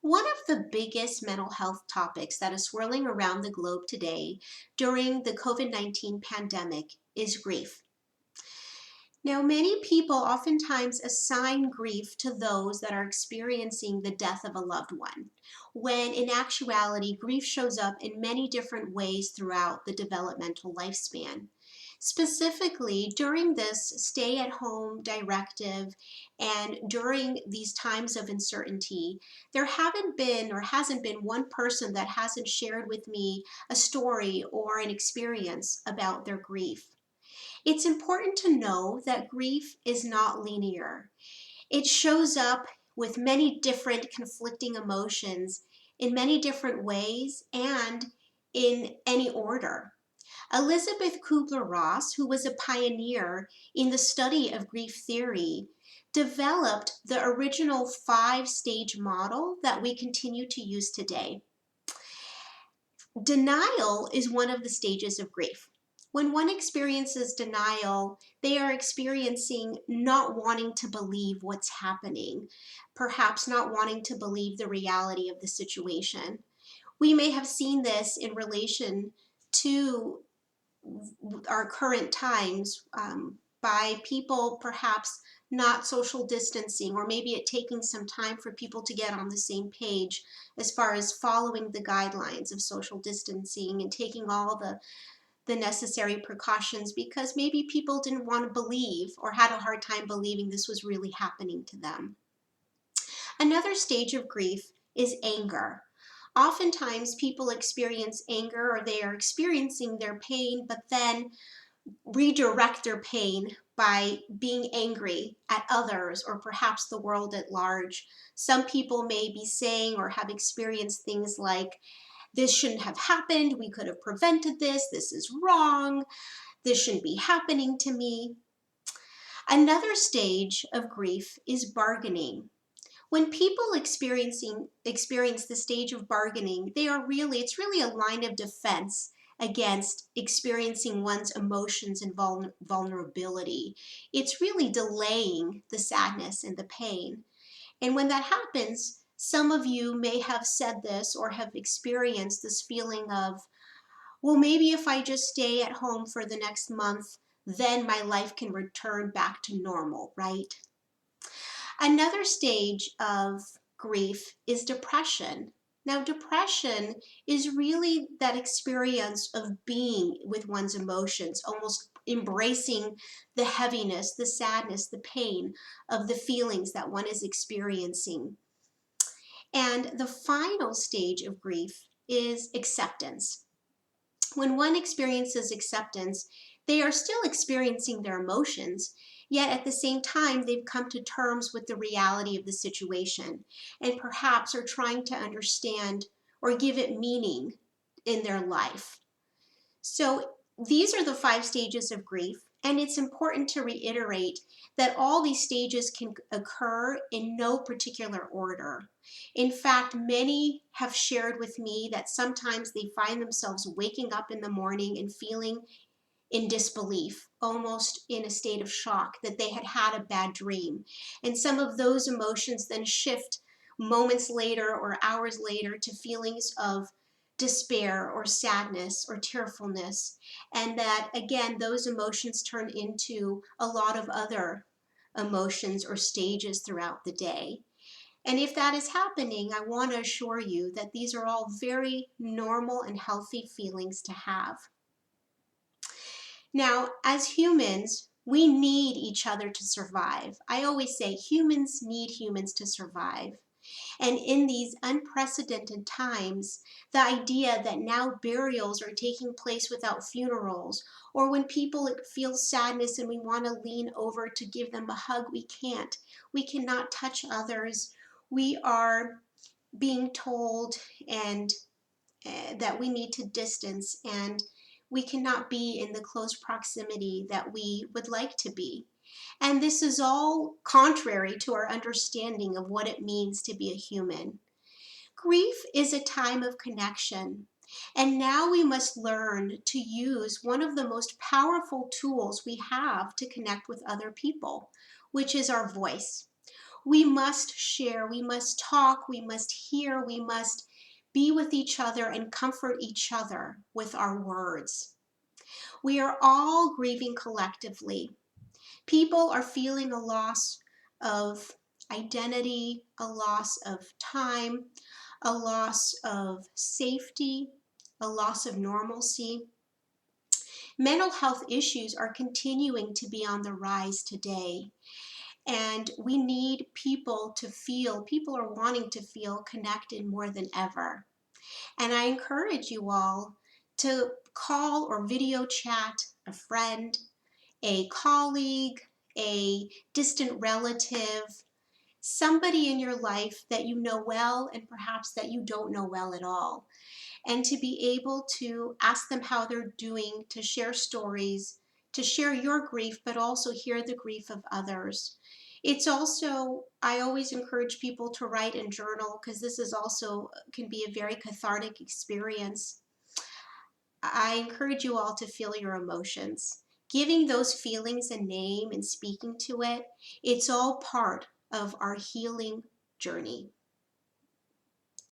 One of the biggest mental health topics that is swirling around the globe today during the COVID-19 pandemic is grief. Now, many people oftentimes assign grief to those that are experiencing the death of a loved one, when in actuality, grief shows up in many different ways throughout the developmental lifespan. Specifically, during this stay-at-home directive and during these times of uncertainty, there haven't been or hasn't been one person that hasn't shared with me a story or an experience about their grief. It's important to know that grief is not linear. It shows up with many different conflicting emotions in many different ways and in any order. Elizabeth Kubler-Ross, who was a pioneer in the study of grief theory, developed the original five-stage model that we continue to use today. Denial is one of the stages of grief. When one experiences denial, they are experiencing not wanting to believe what's happening, perhaps not wanting to believe the reality of the situation. We may have seen this in relation to our current times by people perhaps not social distancing, or maybe it taking some time for people to get on the same page as far as following the guidelines of social distancing and taking all the necessary precautions, because maybe people didn't want to believe or had a hard time believing this was really happening to them. Another stage of grief is anger. Oftentimes people experience anger, or they are experiencing their pain, but then redirect their pain by being angry at others or perhaps the world at large. Some people may be saying or have experienced things like, this shouldn't have happened, we could have prevented this is wrong, this shouldn't be happening to me. Another stage of grief is bargaining. When people experience the stage of bargaining, it's really a line of defense against experiencing one's emotions and vulnerability. It's really delaying the sadness and the pain. And when that happens, some of you may have said this or have experienced this feeling of, well, maybe if I just stay at home for the next month, then my life can return back to normal, right? Another stage of grief is depression. Now, depression is really that experience of being with one's emotions, almost embracing the heaviness, the sadness, the pain of the feelings that one is experiencing. And the final stage of grief is acceptance. When one experiences acceptance, they are still experiencing their emotions, yet at the same time, they've come to terms with the reality of the situation and perhaps are trying to understand or give it meaning in their life. So these are the five stages of grief, and it's important to reiterate that all these stages can occur in no particular order. In fact, many have shared with me that sometimes they find themselves waking up in the morning and feeling in disbelief, almost in a state of shock that they had had a bad dream. And some of those emotions then shift moments later or hours later to feelings of despair or sadness or tearfulness. And that, again, those emotions turn into a lot of other emotions or stages throughout the day. And if that is happening, I want to assure you that these are all very normal and healthy feelings to have. Now, as humans, we need each other to survive. I always say humans need humans to survive. And in these unprecedented times, the idea that now burials are taking place without funerals, or when people feel sadness and we want to lean over to give them a hug, we can't. We cannot touch others. We are being told and that we need to distance, and we cannot be in the close proximity that we would like to be. And this is all contrary to our understanding of what it means to be a human. Grief is a time of connection, and now we must learn to use one of the most powerful tools we have to connect with other people, which is our voice. We must share, we must talk, we must hear, we must be with each other and comfort each other with our words. We are all grieving collectively. People are feeling a loss of identity, a loss of time, a loss of safety, a loss of normalcy. Mental health issues are continuing to be on the rise today, and we need people are wanting to feel connected more than ever. And I encourage you all to call or video chat a friend, a colleague, a distant relative, somebody in your life that you know well and perhaps that you don't know well at all, and to be able to ask them how they're doing, to share stories, to share your grief, but also hear the grief of others. It's also, I always encourage people to write and journal, because this is also can be a very cathartic experience. I encourage you all to feel your emotions. Giving those feelings a name and speaking to it, it's all part of our healing journey.